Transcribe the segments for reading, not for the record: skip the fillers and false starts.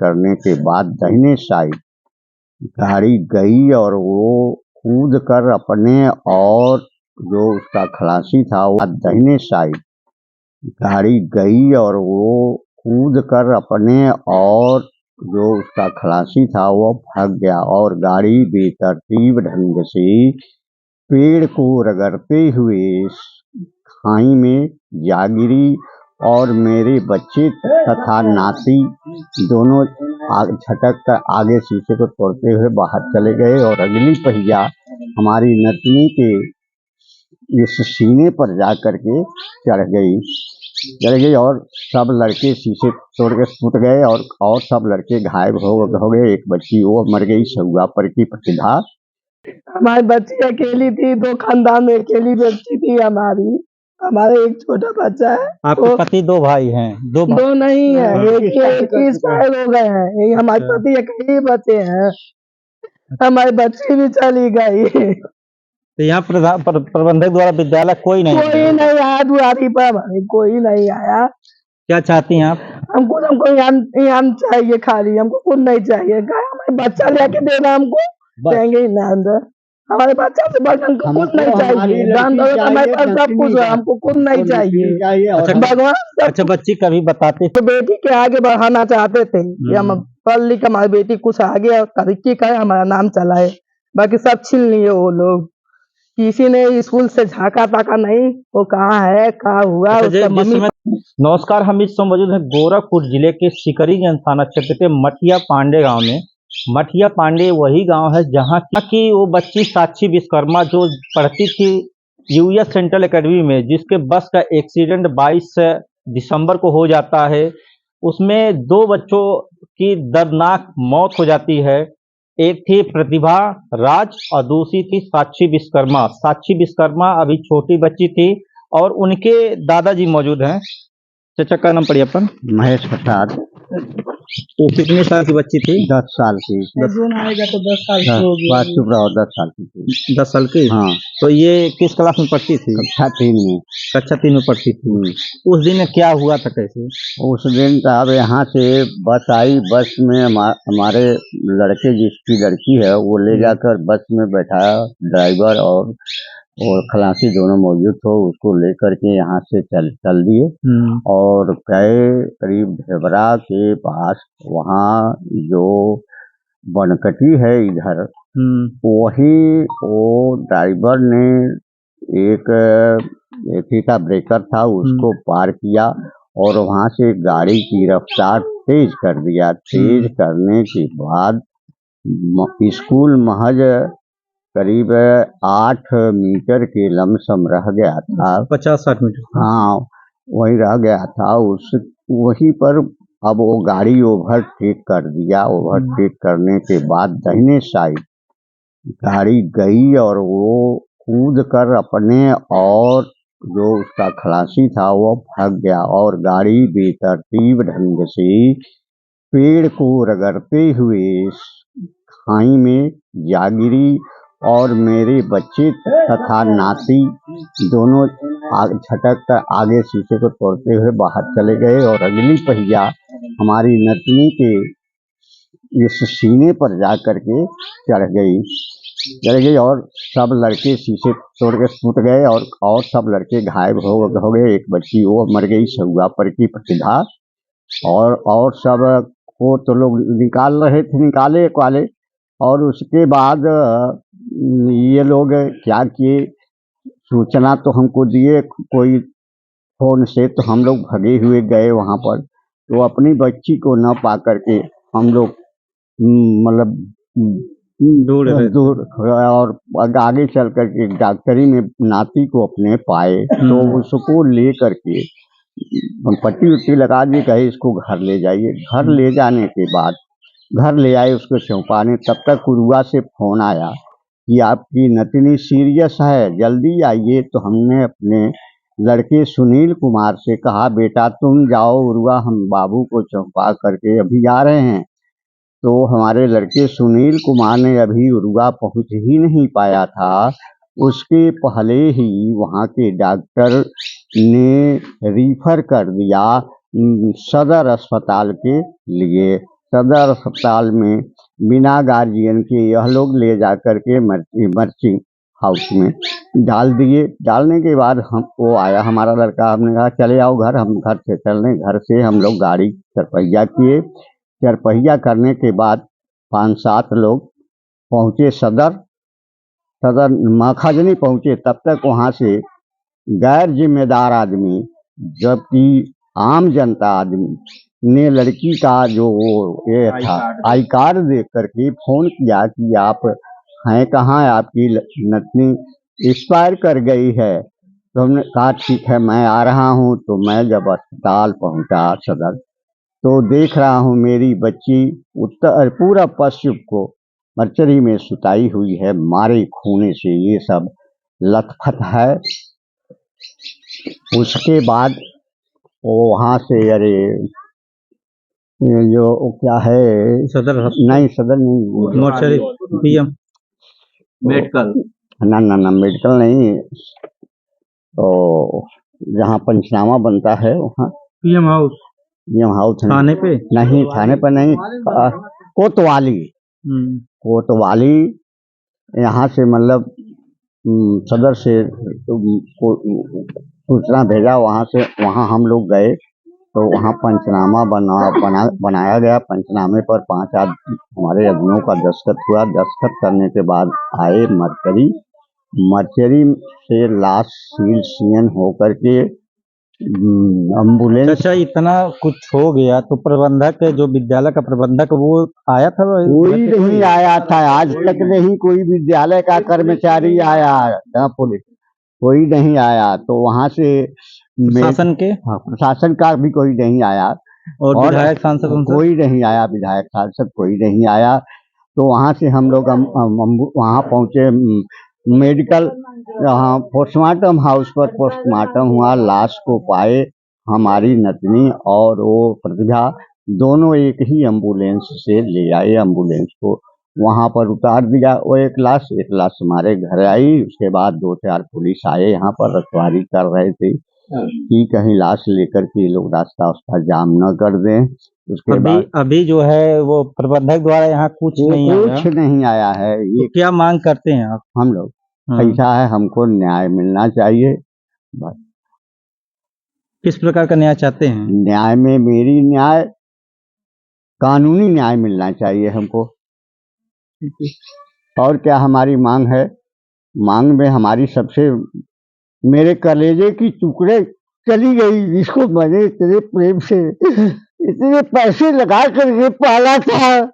करने के बाद दाहिने साइड गाड़ी गई और वो कूद कर अपने और जो उसका खलासी था वो दाहिने साइड गाड़ी गई और वो कूद कर अपने और जो उसका खलासी था वो भाग गया और गाड़ी बेतरतीब ढंग से पेड़ को रगड़ते हुए खाई में जा गिरी और मेरे बच्चे तथा नाती दोनों झटक कर आगे शीशे को तोड़ते हुए बाहर चले गए और अगली पहिया हमारी नतनी के इस सीने पर जा करके चढ़ गई और सब लड़के शीशे तोड़ के फूट गए और सब लड़के घायल हो गए। एक बच्ची वो मर गई सहुआ पर की प्रतिभा। हमारी बच्ची अकेली थी, 2 खानदान में अकेली बच्ची थी हमारी। हमारे एक छोटा बच्चा है। आपके पति 2 भाई हैं? 2 नहीं है, एक ही एक्सपायर हो गए हैं। हमारे पति अकेले बचे हैं, हमारी बच्ची भी चली गई। तो यहाँ प्रबंधक द्वारा विद्यालय कोई नहीं आया दुआरी पर, हमारे कोई नहीं आया। क्या चाहती हैं आप? हमको हम चाहिए, खाली हमको कुछ नहीं चाहिए। हमारे बच्चा लेके देना हमको, देंगे ही ना अंदर। हमारे बच्चा से बस हमको कुछ नहीं चाहिए, हमारे पास सब कुछ है, हमको कुछ नहीं चाहिए। भगवान अच्छा, बच्ची कभी बताते तो बेटी के आगे बढ़ाना चाहते थे कि हम पढ़ लिख हमारी बेटी कुछ आगे तरक्की करे, हमारा नाम चलाए। बाकी सब छीन लिए वो लोग। किसी ने स्कूल से झाँका ताका नहीं, वो कहाँ है, कहाँ हुआ। नमस्कार, हम इस समय मौजूद हैं गोरखपुर जिले के सिकरीगंज थाना क्षेत्र के मठिया पांडे गांव में। मठिया पांडे वही गांव है जहां की वो बच्ची साक्षी विश्वकर्मा जो पढ़ती थी यूएस सेंट्रल एकेडमी में, जिसके बस का एक्सीडेंट 22 दिसंबर को हो जाता है। उसमें 2 बच्चों की दर्दनाक मौत हो जाती है। एक थी प्रतिभा राज और दूसरी थी साक्षी विश्वकर्मा। साक्षी विश्वकर्मा अभी छोटी बच्ची थी और उनके दादाजी मौजूद हैं। चाचा का नाम पढ़िए अपन? महेश प्रसाद। वो कितने साल की बच्ची थी? 10 साल की। आएगा तो 10 साल की होगी। 10 साल की थी। 10 साल की? हाँ। तो ये किस क्लास में पढ़ती थी? कक्षा 3 में। कक्षा 3 में पढ़ती थी। उस दिन क्या हुआ था कैसे? उस दिन साहब यहाँ से बस आई, बस में हमारे लड़के जिसकी लड़की है वो ले जाकर बस में बैठाया, ड्राइवर और खलासी दोनों मौजूद थे। उसको लेकर के यहाँ से चल दिए और गए करीब ढेबरा के पास। वहाँ जो बनकटी है इधर, वही वो ड्राइवर ने एक का ब्रेकर था उसको पार किया और वहाँ से गाड़ी की रफ्तार तेज कर दिया। तेज करने के बाद स्कूल महज करीब 8 मीटर के लमसम रह गया था। 50-60 मीटर। हाँ, वही रह गया था। वहीं पर अब वो गाड़ी ओवरटेक कर दिया। ओवरटेक करने के बाद दाहिने साइड गाड़ी गई और वो कूद कर अपने और जो उसका खलासी था वो भाग गया और गाड़ी बेतरतीब ढंग से पेड़ को रगड़ते हुए खाई में जा गिरी और मेरे बच्चे तथा नाती दोनों झटक कर आगे शीशे को तोड़ते हुए बाहर चले गए और अगली पहिया हमारी नतनी के इस सीने पर जा करके चढ़ गई और सब लड़के शीशे तोड़ के फूट गए और सब लड़के घायल हो गए। एक बच्ची वो मर गई सहुआ पर की प्रतिभा और सब को तो लोग निकाल रहे थे, निकाले वाले। और उसके बाद ये लोग क्या किए, सूचना तो हमको दिए कोई फोन से, तो हम लोग भगे हुए गए वहाँ पर। तो अपनी बच्ची को न पा करके हम लोग मतलब दूर और आगे चल करके डॉक्टरी में नाती को अपने पाए। तो उसको ले करके पट्टी उट्टी लगा दी, कहे इसको घर ले जाइए। घर ले जाने के बाद घर ले आए उसको चौंकाने, तब तक उरुआ से फोन आया कि आपकी नतनी सीरियस है, जल्दी आइए। तो हमने अपने लड़के सुनील कुमार से कहा, बेटा तुम जाओ उरुआ, हम बाबू को चौंका करके अभी आ रहे हैं। तो हमारे लड़के सुनील कुमार ने अभी उरुआ पहुंच ही नहीं पाया था, उसके पहले ही वहाँ के डॉक्टर ने रिफर कर दिया सदर अस्पताल के लिए। सदर अस्पताल में बिना गार्जियन के यह लोग ले जा करके मर्ची हाउस में डाल दिए। डालने के बाद वो आया हमारा लड़का, हमने कहा चले आओ घर, हम घर से चलने। घर से हम लोग गाड़ी चरपहिया किए। चरपहिया करने के बाद 5-7 लोग पहुँचे सदर माखजनी पहुँचे। तब तक वहाँ से गैर जिम्मेदार आदमी, जबकि आम जनता आदमी ने लड़की का जो वो ये था आई कार्ड देख करके फ़ोन किया कि आप हैं कहाँ, आपकी नतनी एक्सपायर कर गई है। तो हमने कहा ठीक है मैं आ रहा हूँ। तो मैं जब अस्पताल पहुँचा सदर, तो देख रहा हूँ मेरी बच्ची उत्तर पूरा पश्चिम को मर्चरी में सुताई हुई है, मारे खूने से ये सब लथपथ है। उसके बाद वो वहाँ से अरे ये जो क्या है सदर नहीं, सदर नहीं, मोर्चरी पीएम मेडिकल ना मेडिकल नहीं, तो जहाँ पंचनामा बनता है वहाँ पीएम हाउस थाने पे नहीं, थाने पर नहीं, कोतवाली यहाँ से मतलब सदर से सूचना भेजा, वहाँ से वहाँ हम लोग गए। तो वहाँ पंचनामा बनाया गया। पंचनामे पर 5 आदमी हमारे आदमियों का दस्तखत हुआ। दस्तखत करने के बाद आए मर्चरी से लाश सील सीएन होकर के एम्बुलेंस। अच्छा, इतना कुछ हो गया तो प्रबंधक, जो विद्यालय का प्रबंधक, वो आया था? कोई नहीं आया था आज तक, नहीं कोई विद्यालय का कर्मचारी आया, पुलिस कोई नहीं आया। तो वहाँ से प्रशासन का भी कोई नहीं आया, और विधायक सांसद कोई नहीं आया, विधायक सांसद कोई नहीं आया। तो वहाँ से हम लोग वहाँ पहुँचे मेडिकल, यहाँ पोस्टमार्टम हाउस पर पोस्टमार्टम हुआ। लाश को पाए हमारी नतनी और वो प्रतिभा, दोनों एक ही एम्बुलेंस से ले आए। एम्बुलेंस को वहाँ पर उतार दिया। वो एक लाश हमारे घर आई। उसके बाद 2-4 पुलिस आए, यहाँ पर रखवाली कर रहे थे कि कहीं लाश लेकर के लोग रास्ता जाम न कर दें। उसके बाद अभी जो है वो प्रबंधक द्वारा यहाँ कुछ नहीं आया है। ये तो क्या मांग करते हैं आप? हम लोग ऐसा है, हमको न्याय मिलना चाहिए बस। किस प्रकार का न्याय चाहते हैं? न्याय में मेरी न्याय, कानूनी न्याय मिलना चाहिए हमको। और क्या हमारी मांग है? मांग में हमारी सबसे, मेरे कलेजे की टुकड़े चली गई, जिसको मैंने इतने प्रेम से इतने पैसे लगा करके पाला था।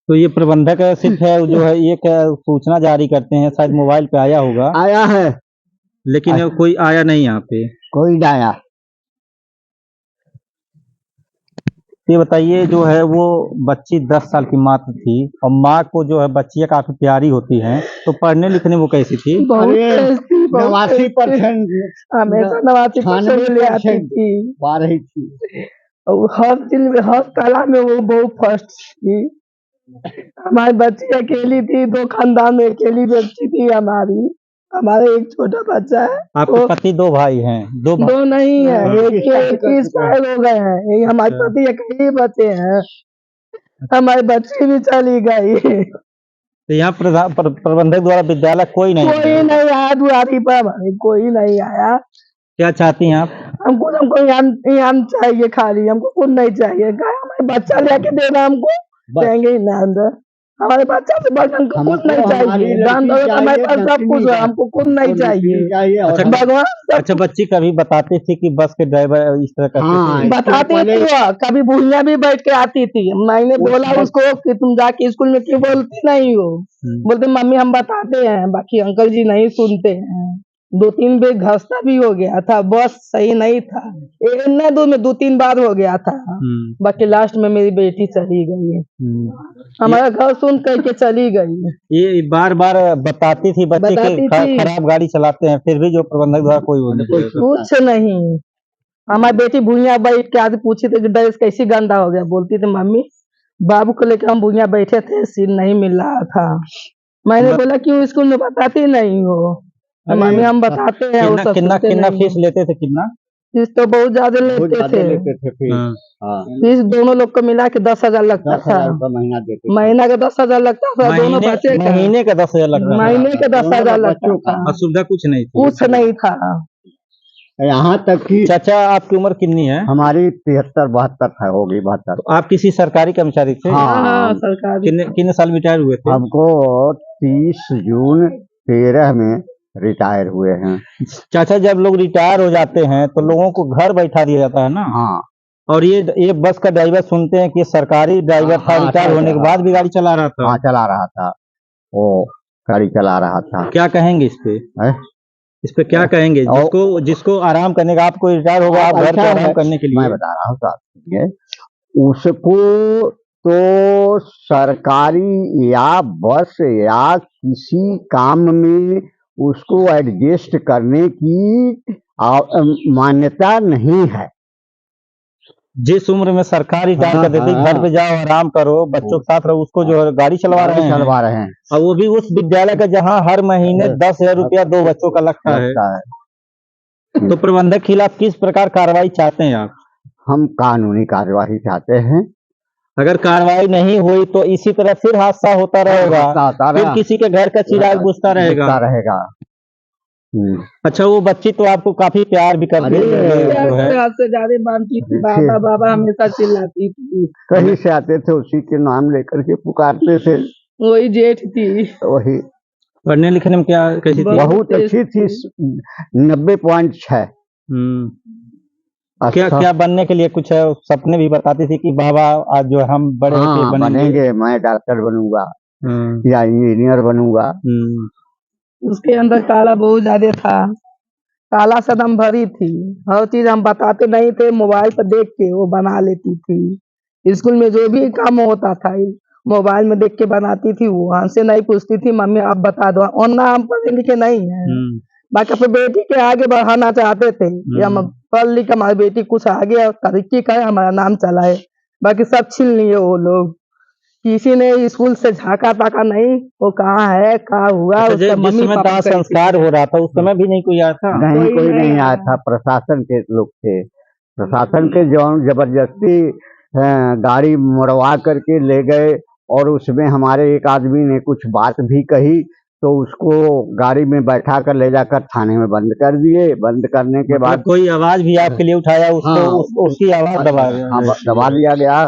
तो ये प्रबंधक सिर्फ है जो है एक सूचना जारी करते हैं, शायद मोबाइल पे आया होगा। आया है लेकिन कोई आया नहीं यहाँ पे, कोई नहीं आया। ये बताइए, जो है वो बच्ची 10 साल की मात्र थी और माँ को जो है बच्चियाँ काफी प्यारी होती हैं, तो पढ़ने लिखने वो कैसी थी? 89% हमेशा 89% ले आती थी। पा रही थी और हर कला में वो बहुत फर्स्ट थी। हमारी बच्ची अकेली थी, 2 खानदान में अकेली बच्ची थी हमारी। हमारे एक छोटा बच्चा है। आपके पति 2 भाई हैं? 2 नहीं है, एक एक्सपायर हो गए हैं। ये हमारे पति अकेले बचे हैं। हमारी बच्ची भी चली गई। तो यहाँ प्रबंधक द्वारा विद्यालय कोई नहीं आया दुआरी पर, कोई नहीं आया। क्या चाहती हैं आप? हमको यहाँ चाहिए खाली, हमको कुछ नहीं चाहिए। हमारे बच्चा लेके देना, हमको देंगे ही ना अंदर। हमारे बच्चा से बढ़ हमको कुछ नहीं चाहिए। दान दौलत हमारे पास सब कुछ है, हमको कुछ नहीं चाहिए। भगवान। अच्छा, बच्ची कभी बताती थी कि बस के ड्राइवर इस तरह करते थे? बताती थी, कभी भूलिया भी बैठ के आती थी। मैंने बोला उसको कि तुम जाके स्कूल में क्यों बोलती नहीं हो? बोलते मम्मी हम बताते हैं, बाकी अंकल जी नहीं सुनते हैं। 2-3 बार घसता भी हो गया था, बस सही नहीं था। इतना दूर में 2-3 बार हो गया था। बाकी लास्ट में मेरी बेटी चली गई है, हमारा घर सुन करके चली गई। ये बार बताती थी बच्चे के खराब गाड़ी चलाते हैं, फिर भी जो प्रबंधक द्वारा कोई कुछ नहीं। हमारी बेटी भूया बैठ के आज पूछी थी कि ड्रेस कैसी गंदा हो गया, बोलती थी मम्मी बाबू को लेकर हम भूया बैठे थे, सीट नहीं मिल रहा था। मैंने बोला क्यों स्कूल में बताती नहीं हो? मम्मी हम बताते हैं। कितना फीस लेते थे? कितना फीस तो बहुत ज्यादा बहुत लेते ज्यादा थे। लेते थे फीस। हाँ। हाँ, फीस दोनों लोग को मिला के 10,000 लगता 10,000 था। रुपया महीना देते थे। महीना का 10,000 लगता था, दोनों महीने बच्चे का महीने का 10,000 लगता था महीने का दोनों 10,000 लगता बच्चों का। था। और सुविधा कुछ नहीं थी। कुछ नहीं था। यहाँ तक कि चाचा आपकी उम्र कितनी है? हमारी 73-72 होगी, 72। तो आप किसी सरकारी कर्मचारी थे? हाँ। हाँ, सरकारी। कितने साल रिटायर हुए थे? हमको 30 जून 13 में रिटायर हुए हैं। चाचा जब लोग रिटायर हो जाते हैं तो लोगों को घर बैठा दिया जाता है ना। हाँ, और ये बस का ड्राइवर सुनते हैं कि सरकारी ड्राइवर था, हाँ, रिटायर होने के बाद भी गाड़ी चला रहा था। हाँ, चला रहा था, वो गाड़ी चला रहा था। क्या कहेंगे इस पे? है? इस पे क्या कहेंगे? जिसको आराम करने का, आपको रिटायर होगा आप घर पे ऐसा आराम है, करने के मैं लिए, बता रहा हूँ तो आप सुनिए। उसको तो सरकारी या बस या किसी काम में उसको एडजस्ट करने की मान्यता नहीं है। जिस उम्र में सरकार रिटायर हाँ, कर देती है, घर पे जाओ आराम करो, बच्चों के साथ रहो, उसको जो है गाड़ी चलवा रहे हैं। चलवा रहे हैं। और वो भी उस विद्यालय का जहाँ हर महीने 10,000 रुपया 2 बच्चों का लगता है। लगता है। तो प्रबंधक के खिलाफ किस प्रकार कार्रवाई चाहते हैं आप? हम कानूनी कार्यवाही चाहते हैं। अगर कार्रवाई नहीं हुई तो इसी तरह फिर हादसा होता रहेगा, फिर किसी के घर का चिराग बुझता रहेगा। रहेगा। अच्छा, वो बच्ची तो आपको काफी प्यार भी करती अरे, है, जो है। प्यार से ज्यादा मानती थी, बाबा बाबा हमेशा चिल्लाती थी। कहीं से आते थे उसी के नाम लेकर के पुकारते थे। वही जेठ थी। वही पढ़ने लिखने में क्या कैसी थी? बहुत अच्छी थी, 90.6। क्या क्या बनने के लिए कुछ सपने भी बताती थी कि बाबा आज जो हम बड़े होके बनेंगे, मैं डॉक्टर बनूंगा या इंजीनियर बनूंगा। उसके अंदर काला बहुत ज्यादा था, काला सदम भरी थी। हर चीज हम बताते नहीं थे, मोबाइल पर देख के वो बना लेती थी। स्कूल में जो भी काम होता था मोबाइल में देख के बनाती थी। वो हमसे नहीं पूछती थी, मम्मी आप बता दो, और ना हम पढ़े लिखे नहीं है। बाकी अपने बेटी के आगे बढ़ाना चाहते थे कि हम पढ़ लिख हमारी बेटी कुछ आगे तरक्की करे, हमारा नाम चला है। बाकी सब छीन लिए वो लोग। किसी ने स्कूल से झाका ताका नहीं, वो कहाँ है, कहाँ हुआ। अच्छा, उसका जिस मम्मी समय पापा दाह संस्कार हो रहा था उस समय भी नहीं कोई आया था? नहीं, कोई नहीं आया आया था। प्रशासन के लोग थे। प्रशासन के जो जबरदस्ती गाड़ी मुड़वा करके ले गए, और उसमें हमारे एक आदमी ने कुछ बात भी कही तो उसको गाड़ी में बैठा कर ले जाकर थाने में बंद कर दिए। बंद करने के बाद कोई आवाज भी आपके लिए उठाया, उसको उसकी आवाज दबा दिया गया।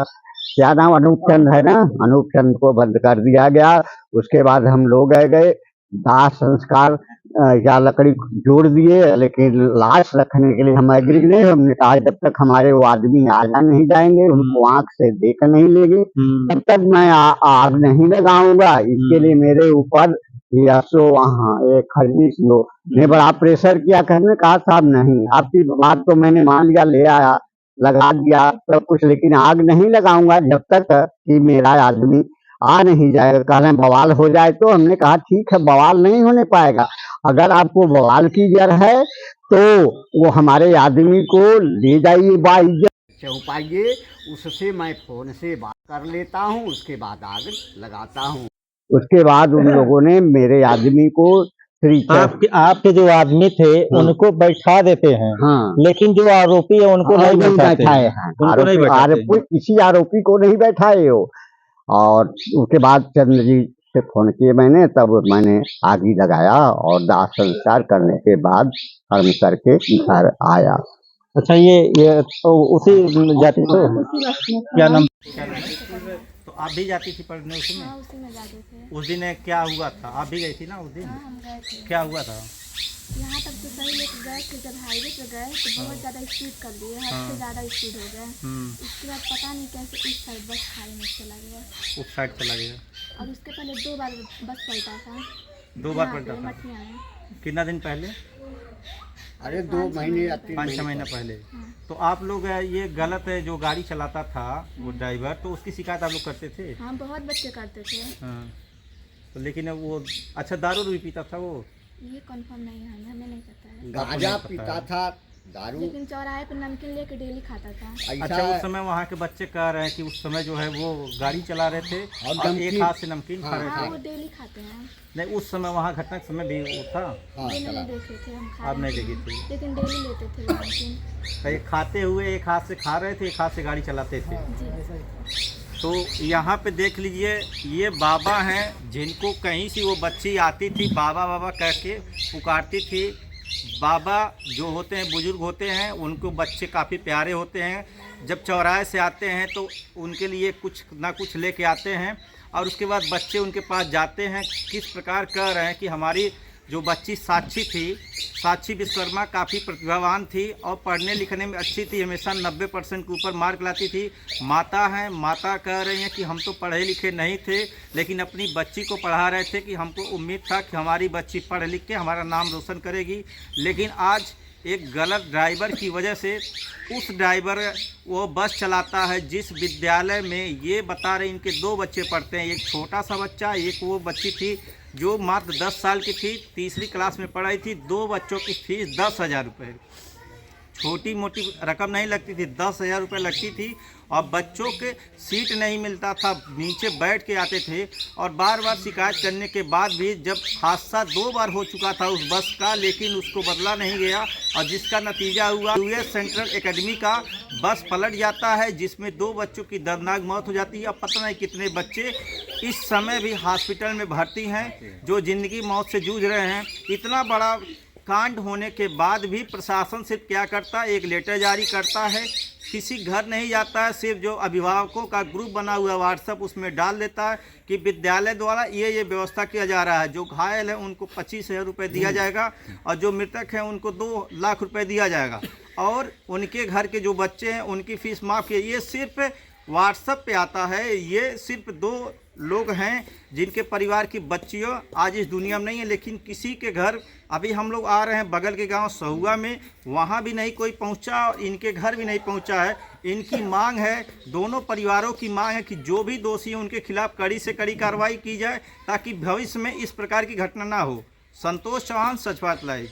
क्या नाम, अनूप चंद है ना, अनूप चंद को बंद कर दिया गया। उसके बाद हम लोग गए दाह संस्कार या लकड़ी जोड़ दिए, लेकिन लाश रखने के लिए हम एग्री नहीं। हमने कहा जब तक हमारे वो आदमी आजा नहीं जाएंगे, उनको आंख से देख नहीं लेंगे, तब तक मैं आग नहीं लगाऊंगा। इसके लिए मेरे ऊपर या सो वहाँ एक खरीद लो ने बड़ा प्रेशर किया। कहने कहा साहब नहीं, आपकी बात तो मैंने मान लिया, ले आया, लगा दिया सब कुछ, लेकिन आग नहीं लगाऊंगा जब तक कि मेरा आदमी आ नहीं जाएगा। कहना बवाल हो जाए तो हमने कहा ठीक है, बवाल नहीं होने पाएगा। अगर आपको बवाल की जर है तो वो हमारे आदमी को ले जाइए बाइज्जत चौपाइए, उससे मैं फोन से बात कर लेता हूँ, उसके बाद आग लगाता हूँ। उसके बाद उन लोगों ने मेरे आदमी को आपके जो आदमी थे उनको बैठा देते हैं। लेकिन जो आरोपी है उनको नहीं बैठाए हैं। आरोपी किसी आरोपी को नहीं बैठाए हो। और उसके बाद चंद्र जी से फोन किए मैंने, तब मैंने आग लगाया और दाह संस्कार करने के बाद कर्म करके घर आया। अच्छा, ये तो उसी जाति तो क्या नाम? तो आप भी जाती थी पढ़ने उसमें? हाँ, उसी में जाते थे। उस दिन क्या हुआ था? आप भी गई थी ना उस दिन? हाँ, हम गए थे। क्या हुआ था? यहाँ तक तो सही लेके गए थे, जब हाईवे पे गए तो बहुत ज़्यादा स्पीड कर लिए, हद से ज़्यादा स्पीड हो गए। उसके बाद पता नहीं कैसे इस साइड बस खाई में चला गया, उस साइड चला गया। और उसके पहले 2 बार बस पलटा था। 2 बार पलटा था? मठिया में। कितना दिन पहले? अरे 2 महीने 5-6 महीना पहले। तो आप लोग ये गलत है जो गाड़ी चलाता था वो ड्राइवर, तो उसकी शिकायत आप लोग करते थे? हाँ, बहुत बच्चे करते थे। हाँ, तो लेकिन वो अच्छा दारू भी पीता था वो? ये कंफर्म नहीं है, हमें नहीं पता है। गांजा पीता था दारू लेकिन चौराहे पे नमकीन लेके डेली खाता था। अच्छा, उस समय वहाँ के बच्चे कह रहे हैं कि उस समय जो है वो गाड़ी चला रहे थे और एक हाथ से नमकीन खा रहे हाँ, थे। वो डेली खाते हैं। नहीं, उस समय वहाँ घटना के समय भी वो था। ये नहीं देखे थे हम खा आप नहीं रहे थे, देखी थी। लेकिन डेली लेते थे नमकीन। तो ये खाते हुए एक हाथ से खा रहे थे, एक हाथ से गाड़ी चलाते थे। जी। तो यहाँ पे देख लीजिए, ये बाबा हैं जिनको कहीं से वो बच्ची आती थी, बाबा बाबा कह के पुकारती थी। बाबा जो होते हैं, बुजुर्ग होते हैं, उनको बच्चे काफ़ी प्यारे होते हैं। जब चौराहे से आते हैं तो उनके लिए कुछ ना कुछ लेके आते हैं और उसके बाद बच्चे उनके पास जाते हैं। किस प्रकार कह रहे हैं कि हमारी जो बच्ची साक्षी थी, साक्षी विश्वकर्मा काफ़ी प्रतिभावान थी और पढ़ने लिखने में अच्छी थी, हमेशा 90% के ऊपर मार्क लाती थी। माता हैं, माता कह रही हैं कि हम तो पढ़े लिखे नहीं थे, लेकिन अपनी बच्ची को पढ़ा रहे थे कि हमको उम्मीद था कि हमारी बच्ची पढ़ लिख के हमारा नाम रोशन करेगी। लेकिन आज एक गलत ड्राइवर की वजह से, उस ड्राइवर वो बस चलाता है जिस विद्यालय में ये बता रहे इनके 2 बच्चे पढ़ते हैं, एक छोटा सा बच्चा, एक वो बच्ची थी जो मात्र 10 साल की थी, तीसरी क्लास में पढ़ाई थी। 2 बच्चों की फीस 10,000 रुपये, छोटी मोटी रकम नहीं लगती थी, 10,000 रुपये लगती थी। और बच्चों के सीट नहीं मिलता था, नीचे बैठ के आते थे। और बार बार शिकायत करने के बाद भी, जब हादसा 2 बार हो चुका था उस बस का, लेकिन उसको बदला नहीं गया और जिसका नतीजा हुआ यूएस सेंट्रल एकेडमी का बस पलट जाता है, जिसमें 2 बच्चों की दर्दनाक मौत हो जाती है। अब पता नहीं कितने बच्चे इस समय भी हॉस्पिटल में भर्ती हैं जो ज़िंदगी मौत से जूझ रहे हैं। इतना बड़ा कांड होने के बाद भी प्रशासन सिर्फ क्या करता है, एक लेटर जारी करता है, किसी घर नहीं जाता है, सिर्फ जो अभिभावकों का ग्रुप बना हुआ व्हाट्सएप उसमें डाल देता है कि विद्यालय द्वारा ये व्यवस्था किया जा रहा है। जो घायल है उनको 25,000 रुपये दिया जाएगा और जो मृतक हैं उनको 2 लाख रुपये दिया जाएगा और उनके घर के जो बच्चे हैं उनकी फ़ीस माफ़ की। ये सिर्फ व्हाट्सएप पे आता है। ये सिर्फ 2 लोग हैं जिनके परिवार की बच्चियों आज इस दुनिया में नहीं है, लेकिन किसी के घर, अभी हम लोग आ रहे हैं बगल के गांव सहुआ में, वहां भी नहीं कोई पहुंचा और इनके घर भी नहीं पहुंचा है। इनकी मांग है, दोनों परिवारों की मांग है कि जो भी दोषी हैं उनके खिलाफ कड़ी से कड़ी कार्रवाई की जाए ताकि भविष्य में इस प्रकार की घटना ना हो। संतोष चौहान, सच बात लाइव।